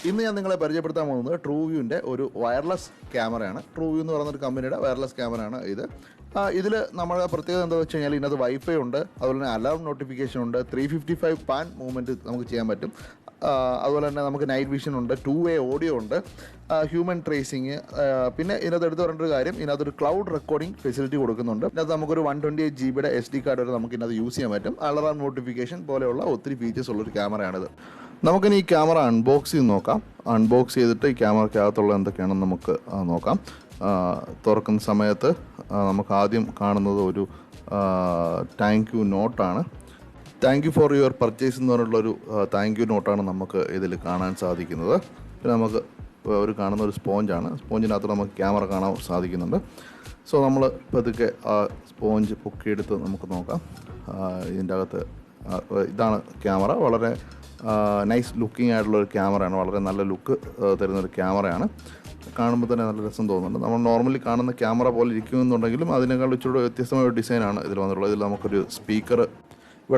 ഇന്ന് ഞാൻ നിങ്ങളെ പരിചയപ്പെടുത്താൻ പോകുന്നത് ട്രൂവ്യൂവിൻ്റെ ഒരു വയർലെസ് ക്യാമറയാണ്. ട്രൂവ്യൂ എന്ന് പറയുന്നൊരു കമ്പനിയുടെ വയർലെസ് ക്യാമറയാണ് ഇത്. ഇതിൽ നമ്മുടെ പ്രത്യേകത എന്താണെന്ന് വെച്ച് കഴിഞ്ഞാൽ ഇതിനകത്ത് വൈഫൈ ഉണ്ട്, അതുപോലെ തന്നെ അലാം നോട്ടിഫിക്കേഷൻ ഉണ്ട്, 355 പാൻ മൂവ്മെൻറ്റ് നമുക്ക് ചെയ്യാൻ പറ്റും. അതുപോലെ തന്നെ നമുക്ക് നൈറ്റ് വിഷൻ ഉണ്ട്, 2-way ഓഡിയോ ഉണ്ട്, ഹ്യൂമൻ ട്രേസിങ്. പിന്നെ ഇതിനകത്ത് എടുത്ത് പറഞ്ഞൊരു കാര്യം, ഇതിനകത്തൊരു ക്ലൗഡ് റെക്കോർഡിംഗ് ഫെസിലിറ്റി കൊടുക്കുന്നുണ്ട്. ഇതിനകത്ത് നമുക്കൊരു 128 GB SD കാർഡ് വരെ നമുക്ക് ഇതിനകത്ത് യൂസ് ചെയ്യാൻ പറ്റും. അലാം നോട്ടിഫിക്കേഷൻ പോലെയുള്ള ഒത്തിരി ഫീച്ചേഴ്സ് ഉള്ളൊരു ക്യാമറയാണിത്. നമുക്കിനി ഈ ക്യാമറ അൺബോക്സ് ചെയ്ത് നോക്കാം. അൺബോക്സ് ചെയ്തിട്ട് ഈ ക്യാമറയ്ക്കകത്തുള്ള എന്തൊക്കെയാണെന്ന് നമുക്ക് നോക്കാം. തുറക്കുന്ന സമയത്ത് നമുക്ക് ആദ്യം കാണുന്നത് ഒരു താങ്ക് യു നോട്ടാണ്. Thank you for your purchase എന്ന് പറഞ്ഞിട്ടുള്ളൊരു താങ്ക് യു നോട്ടാണ് നമുക്ക് ഇതിൽ കാണാൻ സാധിക്കുന്നത്. പിന്നെ നമുക്ക് കാണുന്ന ഒരു സ്പോഞ്ചാണ്. സ്പോഞ്ചിനകത്ത് നമുക്ക് ക്യാമറ കാണാൻ സാധിക്കുന്നുണ്ട്. സോ നമ്മൾ പതുക്കെ ആ സ്പോഞ്ച് പൊക്കിയെടുത്ത് നമുക്ക് നോക്കാം. ഇതിൻ്റെ അകത്ത് ഇതാണ് ക്യാമറ. വളരെ നൈസ് ലുക്കിംഗ് ആയിട്ടുള്ളൊരു ക്യാമറയാണ്. വളരെ നല്ല ലുക്ക് തരുന്നൊരു ക്യാമറയാണ്. കാണുമ്പോൾ തന്നെ നല്ല രസം തോന്നുന്നുണ്ട്. നമ്മൾ നോർമലി കാണുന്ന ക്യാമറ പോലെ ഇരിക്കുമെന്നുണ്ടെങ്കിലും അതിനേക്കാൾ ഇച്ചിരി വ്യത്യസ്തമായ ഒരു ഡിസൈനാണ് ഇതിൽ വന്നിട്ടുള്ളത്. ഇതിൽ നമുക്കൊരു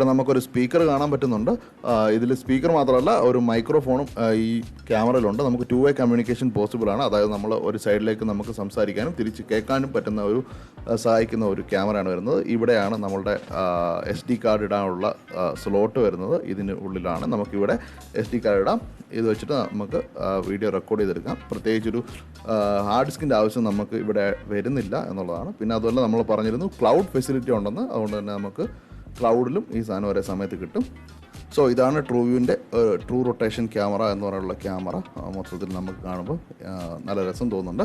നമുക്കൊരു സ്പീക്കർ കാണാൻ പറ്റുന്നുണ്ട്. ഇതിൽ സ്പീക്കർ മാത്രമല്ല, ഒരു മൈക്രോഫോണും ഈ ക്യാമറയിലുണ്ട്. നമുക്ക് 2-way കമ്മ്യൂണിക്കേഷൻ പോസിബിൾ ആണ്. അതായത് നമ്മൾ ഒരു സൈഡിലേക്ക് നമുക്ക് സംസാരിക്കാനും തിരിച്ച് കേൾക്കാനും പറ്റുന്ന ഒരു സഹായിക്കുന്ന ഒരു ക്യാമറയാണ് വരുന്നത്. ഇവിടെയാണ് നമ്മളുടെ SD കാർഡ് ഇടാനുള്ള സ്ലോട്ട് വരുന്നത്. ഇതിന് ഉള്ളിലാണ് നമുക്കിവിടെ SD കാർഡ് ഇടാം. ഇത് വെച്ചിട്ട് നമുക്ക് വീഡിയോ റെക്കോർഡ് ചെയ്തെടുക്കാം. പ്രത്യേകിച്ചൊരു ഹാർഡ് ഡിസ്കിൻ്റെ ആവശ്യം നമുക്ക് ഇവിടെ വരുന്നില്ല എന്നുള്ളതാണ്. പിന്നെ അതുപോലെ നമ്മൾ പറഞ്ഞിരുന്നു ക്ലൗഡ് ഫെസിലിറ്റി ഉണ്ടെന്ന്. അതുകൊണ്ട് തന്നെ നമുക്ക് ക്ലൗഡിലും ഈ സാധനം ഒരേ സമയത്ത് കിട്ടും. സോ ഇതാണ് ട്രൂവ്യൂവിൻ്റെ ട്രൂ റൊട്ടേഷൻ ക്യാമറ എന്ന് പറയുന്ന ക്യാമറ. മൊത്തത്തിൽ നമുക്ക് കാണുമ്പോൾ നല്ല രസം തോന്നുന്നുണ്ട്.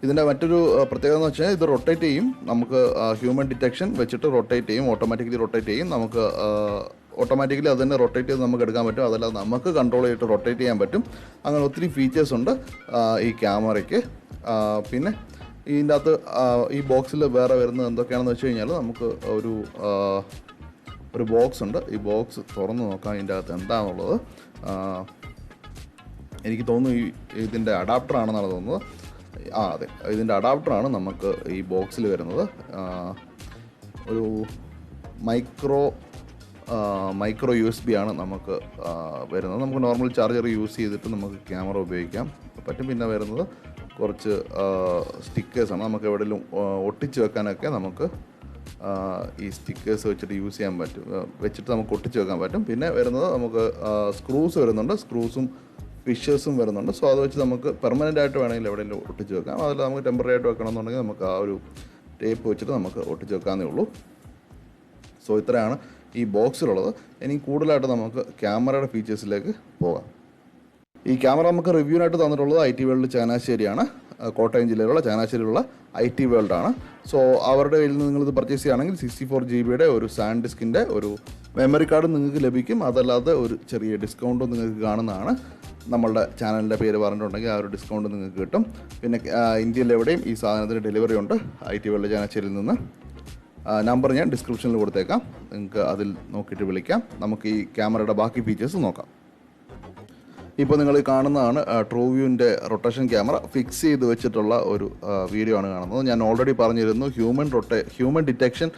ഇതിൻ്റെ മറ്റൊരു പ്രത്യേകത എന്ന് വെച്ചാൽ ഇത് റൊട്ടേറ്റ് ചെയ്യും. നമുക്ക് ഹ്യൂമൻ ഡിറ്റക്ഷൻ വെച്ചിട്ട് റൊട്ടേറ്റ് ചെയ്യും, ഓട്ടോമാറ്റിക്കലി റൊട്ടേറ്റ് ചെയ്യും. നമുക്ക് ഓട്ടോമാറ്റിക്കലി അത് തന്നെ റൊട്ടേറ്റ് ചെയ്ത് നമുക്ക് എടുക്കാൻ പറ്റും. അതല്ലാതെ നമുക്ക് കൺട്രോൾ ചെയ്തിട്ട് റൊട്ടേറ്റ് ചെയ്യാൻ പറ്റും. അങ്ങനെ ഒത്തിരി ഫീച്ചേഴ്സ് ഉണ്ട് ഈ ക്യാമറയ്ക്ക്. പിന്നെ ഇതിൻ്റെ അകത്ത് ഈ ബോക്സിൽ വേറെ വരുന്നത് എന്തൊക്കെയാണെന്ന് വെച്ച് കഴിഞ്ഞാൽ നമുക്ക് ഒരു ബോക്സ് ഉണ്ട്. ഈ ബോക്സ് തുറന്ന് നോക്കാം ഇതിൻ്റെ അകത്ത് എന്താണെന്നുള്ളത്. എനിക്ക് തോന്നുന്നു ഇതിൻ്റെ അഡാപ്റ്ററാണെന്നാണ് തോന്നുന്നത്. അതെ, ഇതിൻ്റെ അഡാപ്റ്ററാണ് നമുക്ക് ഈ ബോക്സിൽ വരുന്നത്. ഒരു മൈക്രോ USB ആണ് നമുക്ക് വരുന്നത്. നമുക്ക് നോർമൽ ചാർജർ യൂസ് ചെയ്തിട്ട് നമുക്ക് ക്യാമറ ഉപയോഗിക്കാൻ പറ്റും. പിന്നെ വരുന്നത് കുറച്ച് സ്റ്റിക്കേഴ്സാണ്. നമുക്ക് എവിടെയെങ്കിലും ഒട്ടിച്ച് വെക്കാനൊക്കെ നമുക്ക് ഈ സ്റ്റിക്കേഴ്സ് വെച്ചിട്ട് യൂസ് ചെയ്യാൻ പറ്റും, വെച്ചിട്ട് നമുക്ക് ഒട്ടിച്ച് വെക്കാൻ പറ്റും. പിന്നെ വരുന്നത് നമുക്ക് സ്ക്രൂസ് വരുന്നുണ്ട്, സ്ക്രൂസും ഫിഷേഴ്സും വരുന്നുണ്ട്. സോ അത് വെച്ച് നമുക്ക് പെർമനൻ്റ് ആയിട്ട് വേണമെങ്കിൽ എവിടെയെങ്കിലും ഒട്ടിച്ച് വെക്കാം. അതിൽ നമുക്ക് ടെമ്പററി ആയിട്ട് വെക്കണമെന്നുണ്ടെങ്കിൽ നമുക്ക് ആ ഒരു ടേപ്പ് വെച്ചിട്ട് നമുക്ക് ഒട്ടിച്ച് വെക്കാവുന്നേ ഉള്ളൂ. സോ ഇത്രയാണ് ഈ ബോക്സിലുള്ളത്. ഇനി കൂടുതലായിട്ട് നമുക്ക് ക്യാമറയുടെ ഫീച്ചേഴ്സിലേക്ക് പോകാം. ഈ ക്യാമറ നമുക്ക് റിവ്യൂവിനായിട്ട് തന്നിട്ടുള്ളത് IT വേൾഡ് ചങ്ങനാശ്ശേരിയാണ്. കോട്ടയം ജില്ലയിലുള്ള ചങ്ങനാശ്ശേരിയിലുള്ള IT വേൾഡാണ്. സോ അവരുടെ കയ്യിൽ നിന്ന് നിങ്ങളിത് പർച്ചേസ് ചെയ്യുകയാണെങ്കിൽ 64 GB ഒരു സാൻഡ് ഡിസ്കിൻ്റെ ഒരു മെമ്മറി കാർഡ് നിങ്ങൾക്ക് ലഭിക്കും. അതല്ലാതെ ഒരു ചെറിയ ഡിസ്കൗണ്ടും നിങ്ങൾക്ക് കാണുന്നതാണ്. നമ്മളുടെ ചാനലിൻ്റെ പേര് പറഞ്ഞിട്ടുണ്ടെങ്കിൽ ആ ഒരു ഡിസ്കൗണ്ട് നിങ്ങൾക്ക് കിട്ടും. പിന്നെ ഇന്ത്യയിൽ എവിടെയും ഈ സാധനത്തിന് ഡെലിവറി ഉണ്ട് IT വേൾഡ് ചങ്ങനാശ്ശേരിയിൽ നിന്ന്. നമ്പർ ഞാൻ ഡിസ്ക്രിപ്ഷനിൽ കൊടുത്തേക്കാം, നിങ്ങൾക്ക് അതിൽ നോക്കിയിട്ട് വിളിക്കാം. നമുക്ക് ഈ ക്യാമറയുടെ ബാക്കി ഫീച്ചേഴ്സ് നോക്കാം. ഇപ്പോൾ നിങ്ങൾ കാണുന്നതാണ് ട്രൂവ്യൂവിൻ്റെ റൊട്ടേഷൻ ക്യാമറ ഫിക്സ് ചെയ്ത് വെച്ചിട്ടുള്ള ഒരു വീഡിയോ ആണ് കാണുന്നത്. ഞാൻ ഓൾറെഡി പറഞ്ഞിരുന്നു ഹ്യൂമൻ ഡിറ്റക്ഷൻ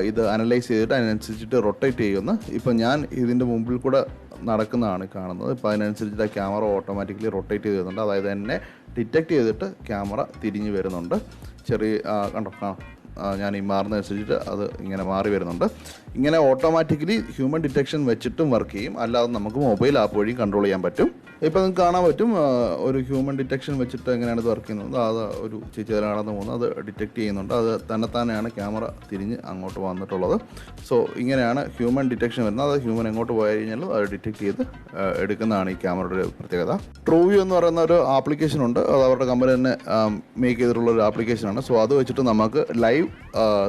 ഇത് അനലൈസ് ചെയ്തിട്ട് അതിനനുസരിച്ചിട്ട് റൊട്ടേറ്റ് ചെയ്യുമെന്ന്. ഇപ്പോൾ ഞാൻ ഇതിൻ്റെ മുമ്പിൽ കൂടെ നടക്കുന്നതാണ് കാണുന്നത്. ഇപ്പോൾ അതിനനുസരിച്ചിട്ട് ക്യാമറ ഓട്ടോമാറ്റിക്കലി റൊട്ടേറ്റ് ചെയ്ത് വരുന്നുണ്ട്. അതായത് എന്നെ ഡിറ്റക്റ്റ് ചെയ്തിട്ട് ക്യാമറ തിരിഞ്ഞ് വരുന്നുണ്ട്. കണ്ടോ, ഞാൻ ഈ മാറുന്നതനുസരിച്ചിട്ട് അത് ഇങ്ങനെ മാറി വരുന്നുണ്ട്. ഇങ്ങനെ ഓട്ടോമാറ്റിക്കലി ഹ്യൂമൻ ഡിറ്റക്ഷൻ വെച്ചിട്ടും വർക്ക് ചെയ്യും. അല്ലാതെ നമുക്ക് മൊബൈൽ ആപ്പ് വഴി കൺട്രോൾ ചെയ്യാൻ പറ്റും. ഇപ്പോൾ നിങ്ങൾക്ക് കാണാൻ പറ്റും ഒരു ഹ്യൂമൻ ഡിറ്റക്ഷൻ വെച്ചിട്ട് എങ്ങനെയാണ് ഇത് വർക്ക് ചെയ്യുന്നത്. അത് ഒരു ചേച്ചിയിലാണെന്ന് പോകുന്നത് അത് ഡിറ്റക്റ്റ് ചെയ്യുന്നുണ്ട്. അത് തന്നെത്താനെയാണ് ക്യാമറ തിരിഞ്ഞ് അങ്ങോട്ട് വന്നിട്ടുള്ളത്. സോ ഇങ്ങനെയാണ് ഹ്യൂമൻ ഡിറ്റക്ഷൻ വരുന്നത്. അത് ഹ്യൂമൻ എങ്ങോട്ട് പോയി കഴിഞ്ഞാലും അത് ഡിറ്റക്റ്റ് ചെയ്ത് എടുക്കുന്നതാണ് ഈ ക്യാമറയുടെ പ്രത്യേകത. ട്രൂവ്യൂ എന്ന് പറയുന്ന ഒരു ആപ്ലിക്കേഷൻ ഉണ്ട്. അത് അവരുടെ കമ്പനി തന്നെ മേക്ക് ചെയ്തിട്ടുള്ളൊരു ആപ്ലിക്കേഷനാണ്. സോ അത് വെച്ചിട്ട് നമുക്ക് ലൈവ്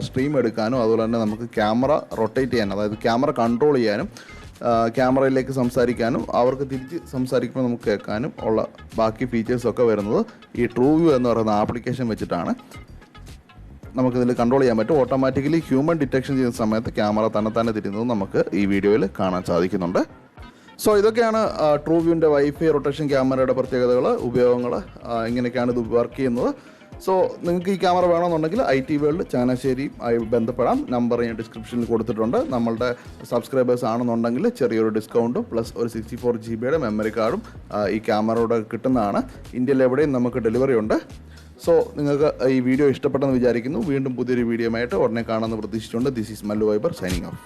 സ്ട്രീം എടുക്കാനും അതുപോലെ തന്നെ നമുക്ക് ക്യാമറ റൊട്ടേറ്റ് ചെയ്യാനും, അതായത് ക്യാമറ കൺട്രോൾ ചെയ്യാനും ക്യാമറയിലേക്ക് സംസാരിക്കാനും അവർക്ക് തിരിച്ച് സംസാരിക്കുമ്പോൾ നമുക്ക് കേൾക്കാനും ഉള്ള ബാക്കി ഫീച്ചേഴ്സൊക്കെ വരുന്നത് ഈ ട്രൂവ്യൂ എന്ന് പറയുന്ന ആപ്ലിക്കേഷൻ വെച്ചിട്ടാണ്. നമുക്കിതിൽ കൺട്രോൾ ചെയ്യാൻ പറ്റും. ഓട്ടോമാറ്റിക്കലി ഹ്യൂമൻ ഡിറ്റക്ഷൻ ചെയ്യുന്ന സമയത്ത് ക്യാമറ തന്നെ തിരിയുന്നത് നമുക്ക് ഈ വീഡിയോയിൽ കാണാൻ സാധിക്കുന്നുണ്ട്. സോ ഇതൊക്കെയാണ് ട്രൂവ്യൂവിൻ്റെ വൈഫൈ റൊട്ടേഷൻ ക്യാമറയുടെ പ്രത്യേകതകൾ, ഉപയോഗങ്ങൾ, എങ്ങനെയൊക്കെയാണ് ഇത് വർക്ക് ചെയ്യുന്നത്. സോ നിങ്ങൾക്ക് ഈ ക്യാമറ വേണമെന്നുണ്ടെങ്കിൽ IT വേൾഡ് ചങ്ങനാശ്ശേരി ആയി ബന്ധപ്പെടാം. നമ്പർ ഞാൻ ഡിസ്ക്രിപ്ഷനിൽ കൊടുത്തിട്ടുണ്ട്. നമ്മളുടെ സബ്സ്ക്രൈബേഴ്സ് ആണെന്നുണ്ടെങ്കിൽ ചെറിയൊരു ഡിസ്കൗണ്ടും പ്ലസ് ഒരു 64 GB മെമ്മറി കാർഡും ഈ ക്യാമറയോടെ കിട്ടുന്നതാണ്. ഇന്ത്യയിൽ എവിടെയും നമുക്ക് ഡെലിവറി ഉണ്ട്. സോ നിങ്ങൾക്ക് ഈ വീഡിയോ ഇഷ്ടപ്പെട്ടെന്ന് വിചാരിക്കുന്നു. വീണ്ടും പുതിയൊരു വീഡിയോ ആയിട്ട് ഉടനെ കാണാമെന്ന് പ്രതീക്ഷിച്ചുകൊണ്ട് this is Mallu Viber signing off.